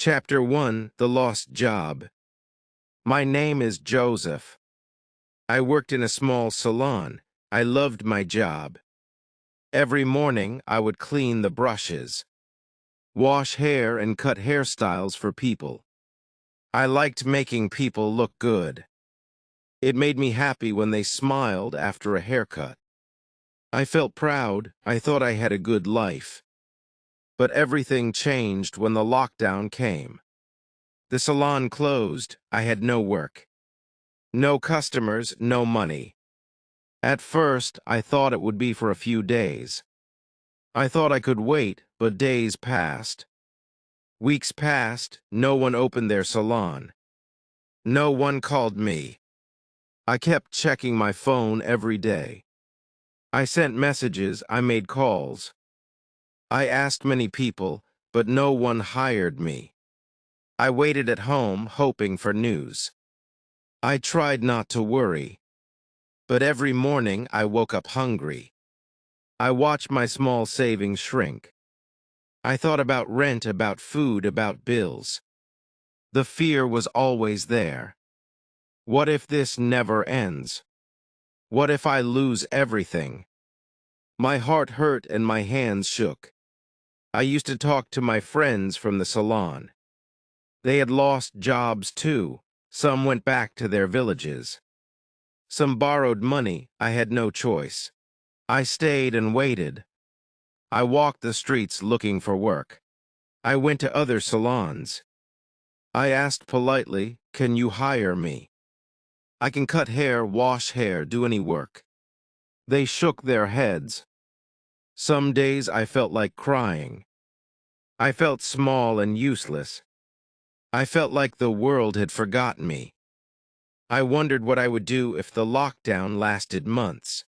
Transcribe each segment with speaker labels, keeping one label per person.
Speaker 1: Chapter 1: The Lost Job. My name is Joseph. I worked in a small salon. I loved my job. Every morning, I would clean the brushes, wash hair, and cut hairstyles for people. I liked making people look good. It made me happy when they smiled after a haircut. I felt proud. I thought I had a good life. But everything changed when the lockdown came. The salon closed. I had no work. No customers, no money. At first, I thought it would be for a few days. I thought I could wait, but days passed. Weeks passed. No one opened their salon. No one called me. I kept checking my phone every day. I sent messages. I made calls. I asked many people, but no one hired me. I waited at home, hoping for news. I tried not to worry. But every morning I woke up hungry. I watched my small savings shrink. I thought about rent, about food, about bills. The fear was always there. What if this never ends? What if I lose everything? My heart hurt and my hands shook. I used to talk to my friends from the salon. They had lost jobs too. Some went back to their villages. Some borrowed money. I had no choice. I stayed and waited. I walked the streets looking for work. I went to other salons. I asked politely, "Can you hire me? I can cut hair, wash hair, do any work." They shook their heads. Some days I felt like crying. I felt small and useless. I felt like the world had forgotten me. I wondered what I would do if the lockdown lasted months.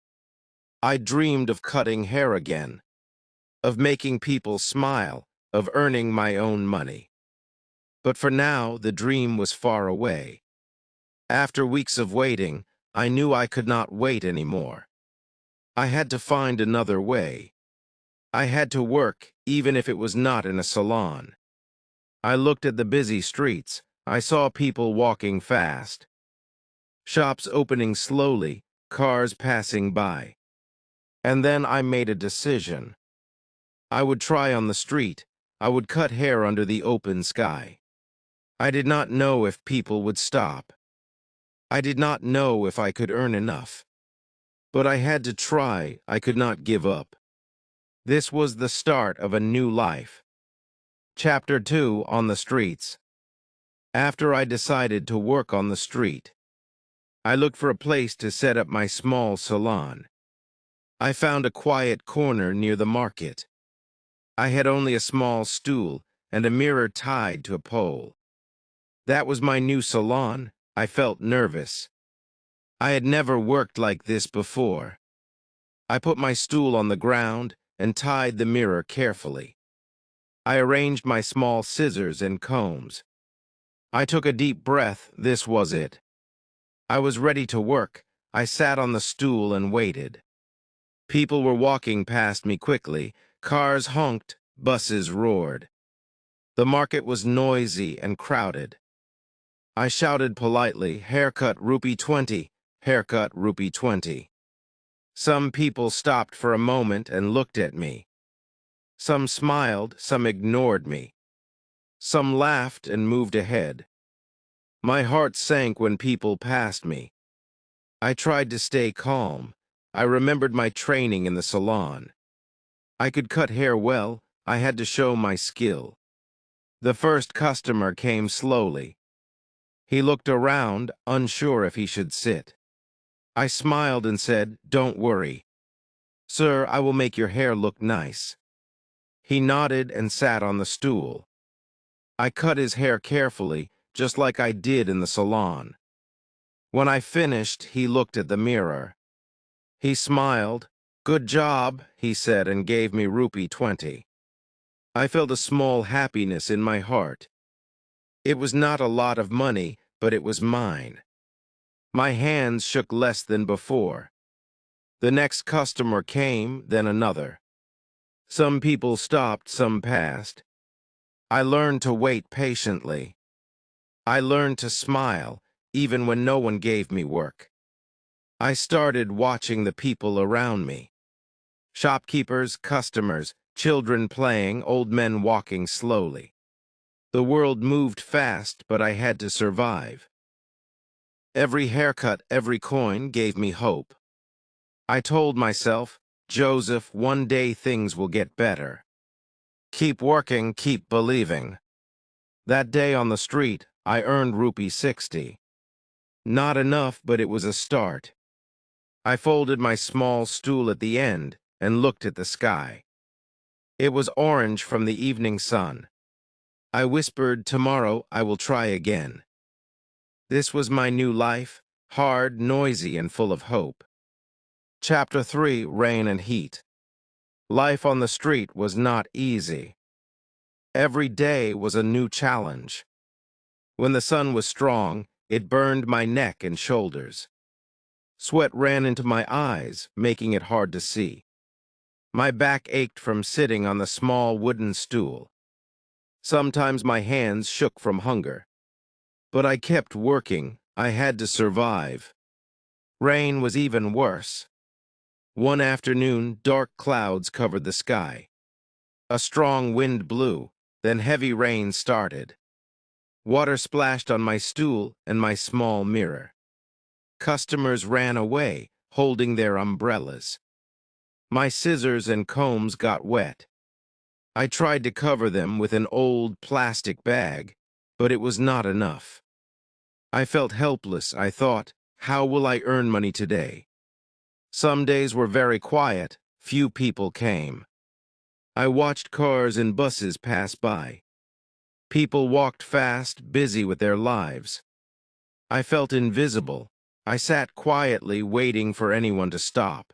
Speaker 1: I dreamed of cutting hair again, of making people smile, of earning my own money. But for now, the dream was far away. After weeks of waiting, I knew I could not wait anymore. I had to find another way. I had to work, even if it was not in a salon. I looked at the busy streets. I saw people walking fast. Shops opening slowly, cars passing by. And then I made a decision. I would try on the street. I would cut hair under the open sky. I did not know if people would stop. I did not know if I could earn enough. But I had to try. I could not give up. This was the start of a new life. Chapter 2: On the Streets. After I decided to work on the street, I looked for a place to set up my small salon. I found a quiet corner near the market. I had only a small stool and a mirror tied to a pole. That was my new salon. I felt nervous. I had never worked like this before. I put my stool on the ground and tied the mirror carefully. I arranged my small scissors and combs. I took a deep breath. This was it. I was ready to work. I sat on the stool and waited. People were walking past me quickly. Cars honked, buses roared. The market was noisy and crowded. I shouted politely, "Haircut rupee 20, haircut rupee 20. Some people stopped for a moment and looked at me. Some smiled, some ignored me. Some laughed and moved ahead. My heart sank when people passed me. I tried to stay calm. I remembered my training in the salon. I could cut hair well. I had to show my skill. The first customer came slowly. He looked around, unsure if he should sit. I smiled and said, "Don't worry. Sir, I will make your hair look nice." He nodded and sat on the stool. I cut his hair carefully, just like I did in the salon. When I finished, he looked at the mirror. He smiled. "Good job," he said, and gave me rupee 20. I felt a small happiness in my heart. It was not a lot of money, but it was mine. My hands shook less than before. The next customer came, then another. Some people stopped, some passed. I learned to wait patiently. I learned to smile, even when no one gave me work. I started watching the people around me. Shopkeepers, customers, children playing, old men walking slowly. The world moved fast, but I had to survive. Every haircut, every coin gave me hope. I told myself, Joseph, one day things will get better. Keep working, keep believing. That day on the street, I earned rupee 60. Not enough, but it was a start. I folded my small stool at the end and looked at the sky. It was orange from the evening sun. I whispered, tomorrow I will try again. This was my new life, hard, noisy, and full of hope. Chapter 3, Rain and Heat. Life on the street was not easy. Every day was a new challenge. When the sun was strong, it burned my neck and shoulders. Sweat ran into my eyes, making it hard to see. My back ached from sitting on the small wooden stool. Sometimes my hands shook from hunger. But I kept working. I had to survive. Rain was even worse. One afternoon, dark clouds covered the sky. A strong wind blew, then heavy rain started. Water splashed on my stool and my small mirror. Customers ran away, holding their umbrellas. My scissors and combs got wet. I tried to cover them with an old plastic bag, but it was not enough. I felt helpless. I thought, how will I earn money today? Some days were very quiet. Few people came. I watched cars and buses pass by. People walked fast, busy with their lives. I felt invisible. I sat quietly, waiting for anyone to stop.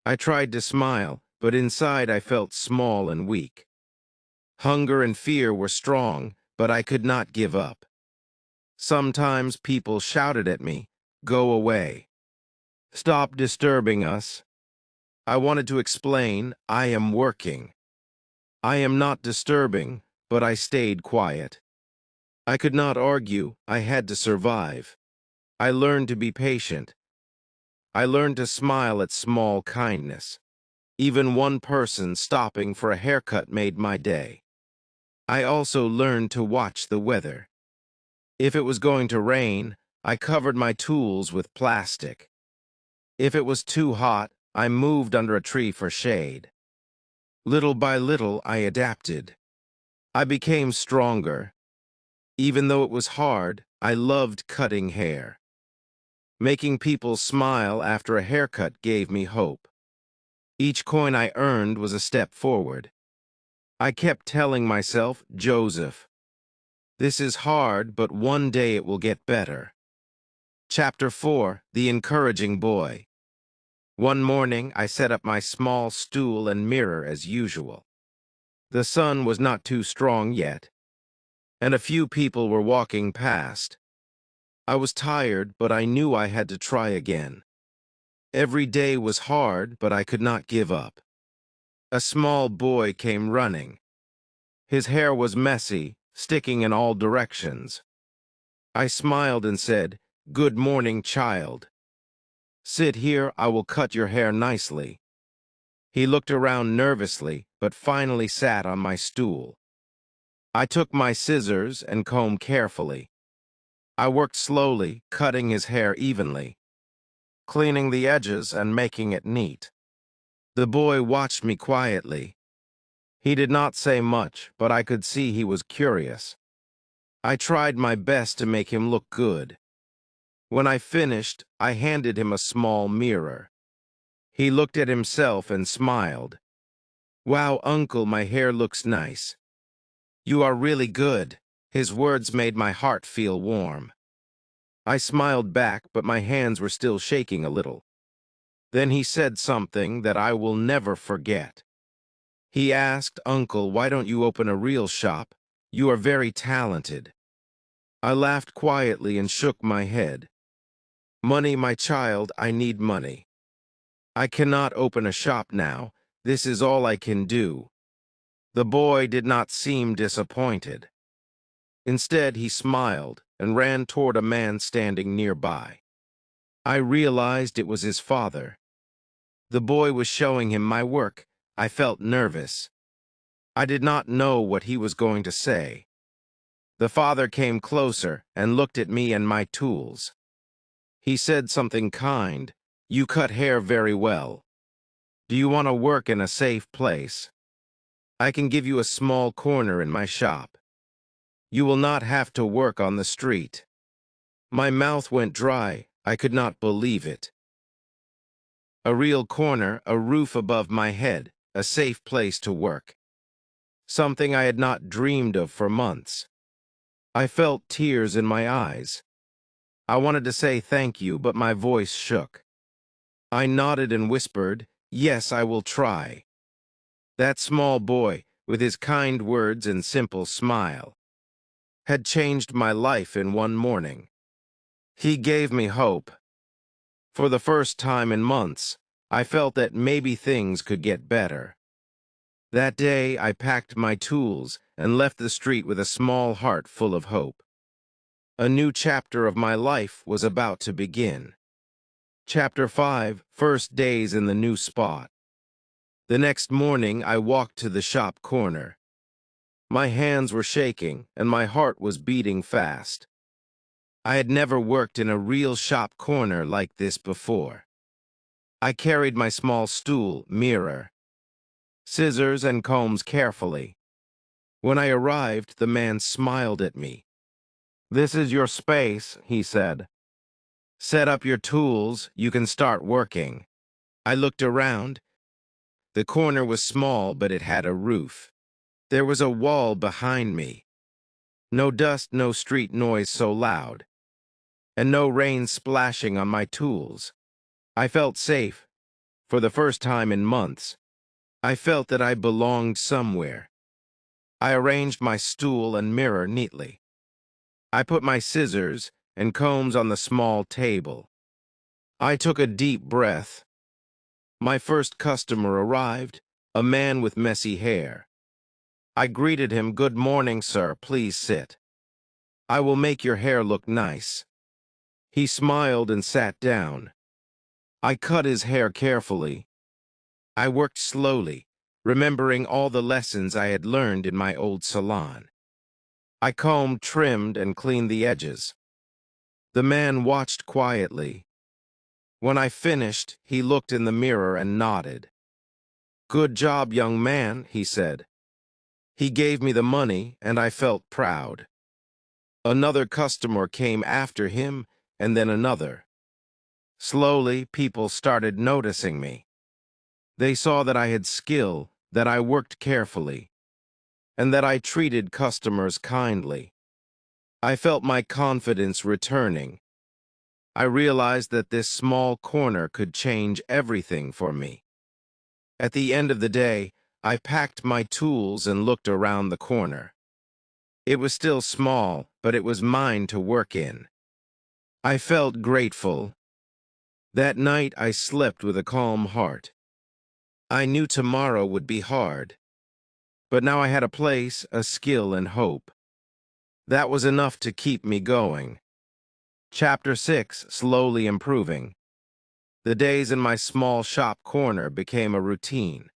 Speaker 1: I tried to smile, but inside I felt small and weak. Hunger and fear were strong, but I could not give up. Sometimes people shouted at me, "Go away. Stop disturbing us." I wanted to explain, I am working. I am not disturbing, but I stayed quiet. I could not argue. I had to survive. I learned to be patient. I learned to smile at small kindness. Even one person stopping for a haircut made my day. I also learned to watch the weather. If it was going to rain, I covered my tools with plastic. If it was too hot, I moved under a tree for shade. Little by little, I adapted. I became stronger. Even though it was hard, I loved cutting hair. Making people smile after a haircut gave me hope. Each coin I earned was a step forward. I kept telling myself, Joseph, this is hard, but one day it will get better. Chapter 4, The Encouraging Boy. One morning, I set up my small stool and mirror as usual. The sun was not too strong yet, and a few people were walking past. I was tired, but I knew I had to try again. Every day was hard, but I could not give up. A small boy came running. His hair was messy, sticking in all directions. I smiled and said, "Good morning, child. Sit here, I will cut your hair nicely." He looked around nervously, but finally sat on my stool. I took my scissors and combed carefully. I worked slowly, cutting his hair evenly, cleaning the edges and making it neat. The boy watched me quietly. He did not say much, but I could see he was curious. I tried my best to make him look good. When I finished, I handed him a small mirror. He looked at himself and smiled. "Wow, Uncle, my hair looks nice. You are really good." His words made my heart feel warm. I smiled back, but my hands were still shaking a little. Then he said something that I will never forget. He asked, "Uncle, why don't you open a real shop? You are very talented." I laughed quietly and shook my head. "Money, my child, I need money. I cannot open a shop now. This is all I can do." The boy did not seem disappointed. Instead, he smiled and ran toward a man standing nearby. I realized it was his father. The boy was showing him my work. I felt nervous. I did not know what he was going to say. The father came closer and looked at me and my tools. He said something kind. "You cut hair very well. Do you want to work in a safe place? I can give you a small corner in my shop. You will not have to work on the street." My mouth went dry. I could not believe it. A real corner, a roof above my head, a safe place to work. Something I had not dreamed of for months. I felt tears in my eyes. I wanted to say thank you, but my voice shook. I nodded and whispered, "Yes, I will try." That small boy, with his kind words and simple smile, had changed my life in one morning. He gave me hope. For the first time in months, I felt that maybe things could get better. That day, I packed my tools and left the street with a small heart full of hope. A new chapter of my life was about to begin. Chapter 5, First Days in the New Spot. The next morning, I walked to the shop corner. My hands were shaking, and my heart was beating fast. I had never worked in a real shop corner like this before. I carried my small stool, mirror, scissors, and combs carefully. When I arrived, the man smiled at me. "This is your space," he said. "Set up your tools, you can start working." I looked around. The corner was small, but it had a roof. There was a wall behind me. No dust, no street noise so loud, and no rain splashing on my tools. I felt safe. For the first time in months, I felt that I belonged somewhere. I arranged my stool and mirror neatly. I put my scissors and combs on the small table. I took a deep breath. My first customer arrived, a man with messy hair. I greeted him, "Good morning, sir. Please sit. I will make your hair look nice." He smiled and sat down. I cut his hair carefully. I worked slowly, remembering all the lessons I had learned in my old salon. I combed, trimmed, and cleaned the edges. The man watched quietly. When I finished, he looked in the mirror and nodded. "Good job, young man," he said. He gave me the money, and I felt proud. Another customer came after him, and then another. Slowly, people started noticing me. They saw that I had skill, that I worked carefully, and that I treated customers kindly. I felt my confidence returning. I realized that this small corner could change everything for me. At the end of the day, I packed my tools and looked around the corner. It was still small, but it was mine to work in. I felt grateful. That night, I slept with a calm heart. I knew tomorrow would be hard, but now I had a place, a skill, and hope. That was enough to keep me going. Chapter 6, Slowly Improving. The days in my small shop corner became a routine.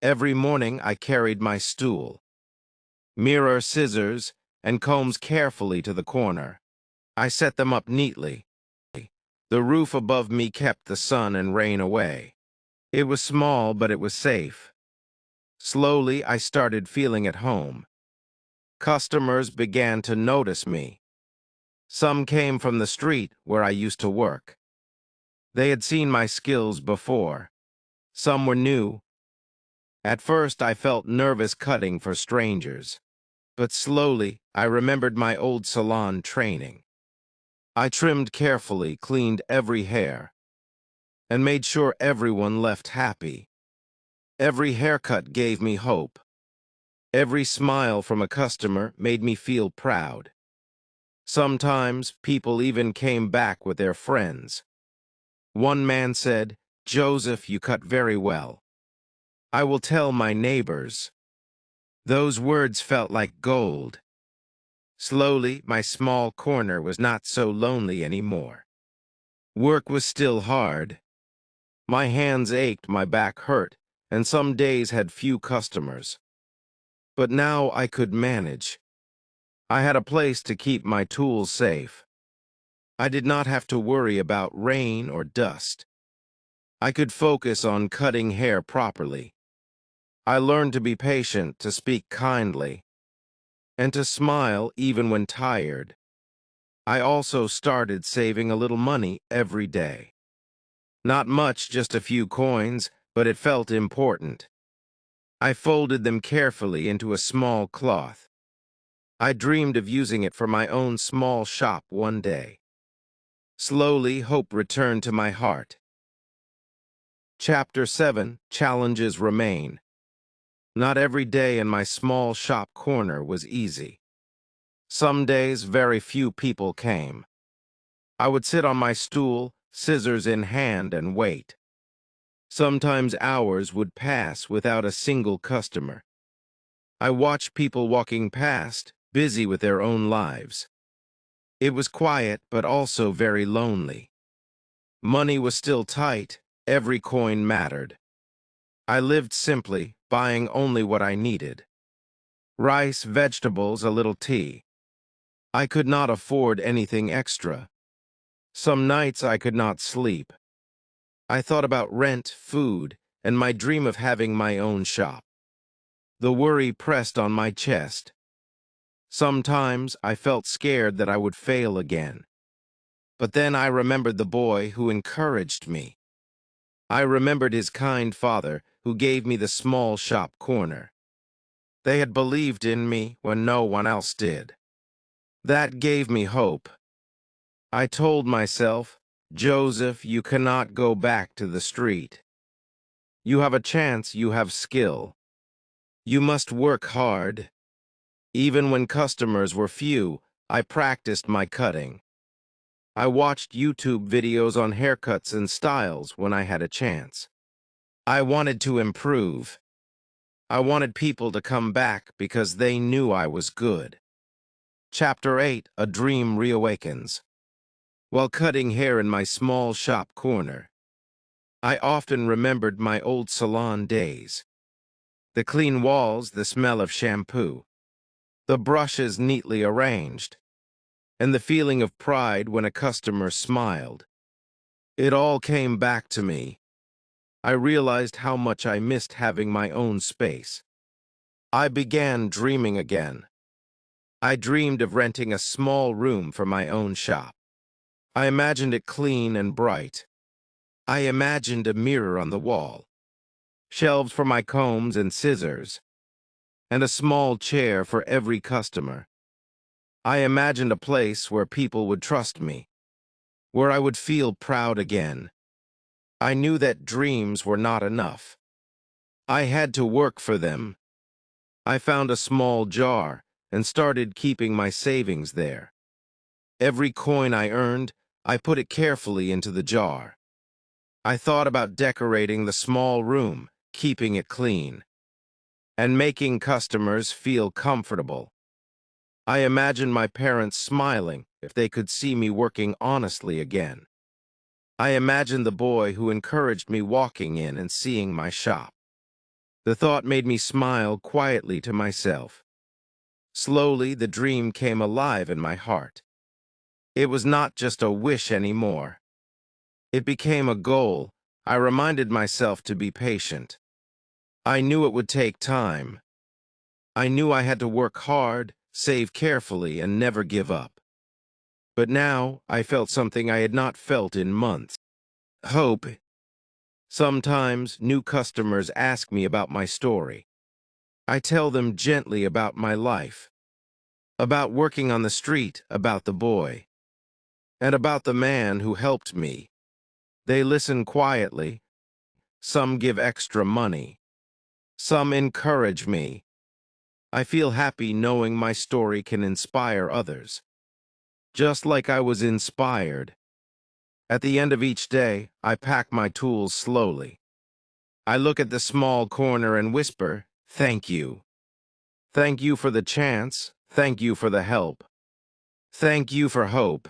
Speaker 1: Every morning, I carried my stool, mirror, scissors, and combs carefully to the corner. I set them up neatly. The roof above me kept the sun and rain away. It was small, but it was safe. Slowly, I started feeling at home. Customers began to notice me. Some came from the street where I used to work. They had seen my skills before. Some were new. At first, I felt nervous cutting for strangers. But slowly, I remembered my old salon training. I trimmed carefully, cleaned every hair, and made sure everyone left happy. Every haircut gave me hope. Every smile from a customer made me feel proud. Sometimes, people even came back with their friends. One man said, "Joseph, you cut very well. I will tell my neighbors." Those words felt like gold. Slowly, my small corner was not so lonely anymore. Work was still hard. My hands ached, my back hurt, and some days had few customers. But now I could manage. I had a place to keep my tools safe. I did not have to worry about rain or dust. I could focus on cutting hair properly. I learned to be patient, to speak kindly, and to smile even when tired. I also started saving a little money every day. Not much, just a few coins, but it felt important. I folded them carefully into a small cloth. I dreamed of using it for my own small shop one day. Slowly, hope returned to my heart. Chapter 7: Challenges Remain. Not every day in my small shop corner was easy. Some days, very few people came. I would sit on my stool, scissors in hand, and wait. Sometimes hours would pass without a single customer. I watched people walking past, busy with their own lives. It was quiet, but also very lonely. Money was still tight, every coin mattered. I lived simply, buying only what I needed. Rice, vegetables, a little tea. I could not afford anything extra. Some nights I could not sleep. I thought about rent, food, and my dream of having my own shop. The worry pressed on my chest. Sometimes I felt scared that I would fail again. But then I remembered the boy who encouraged me. I remembered his kind father who gave me the small shop corner. They had believed in me when no one else did. That gave me hope. I told myself, Joseph, you cannot go back to the street. You have a chance, you have skill. You must work hard. Even when customers were few, I practiced my cutting. I watched YouTube videos on haircuts and styles when I had a chance. I wanted to improve. I wanted people to come back because they knew I was good. Chapter 8: A Dream Reawakens. While cutting hair in my small shop corner, I often remembered my old salon days. The clean walls, the smell of shampoo, the brushes neatly arranged, and the feeling of pride when a customer smiled. It all came back to me. I realized how much I missed having my own space. I began dreaming again. I dreamed of renting a small room for my own shop. I imagined it clean and bright. I imagined a mirror on the wall, shelves for my combs and scissors, and a small chair for every customer. I imagined a place where people would trust me, where I would feel proud again. I knew that dreams were not enough. I had to work for them. I found a small jar and started keeping my savings there. Every coin I earned, I put it carefully into the jar. I thought about decorating the small room, keeping it clean, and making customers feel comfortable. I imagined my parents smiling if they could see me working honestly again. I imagined the boy who encouraged me walking in and seeing my shop. The thought made me smile quietly to myself. Slowly, the dream came alive in my heart. It was not just a wish anymore. It became a goal. I reminded myself to be patient. I knew it would take time. I knew I had to work hard, save carefully, and never give up. But now I felt something I had not felt in months. Hope. Sometimes new customers ask me about my story. I tell them gently about my life, about working on the street, about the boy, and about the man who helped me. They listen quietly. Some give extra money. Some encourage me. I feel happy knowing my story can inspire others, just like I was inspired. At the end of each day, I pack my tools slowly. I look at the small corner and whisper, "Thank you." Thank you for the chance. Thank you for the help. Thank you for hope.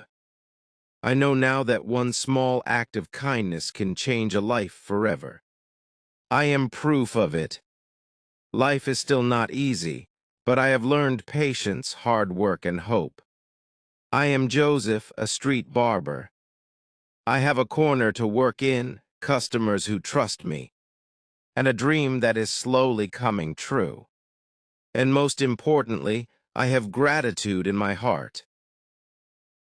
Speaker 1: I know now that one small act of kindness can change a life forever. I am proof of it. Life is still not easy, but I have learned patience, hard work, and hope. I am Joseph, a street barber. I have a corner to work in, customers who trust me, and a dream that is slowly coming true. And most importantly, I have gratitude in my heart.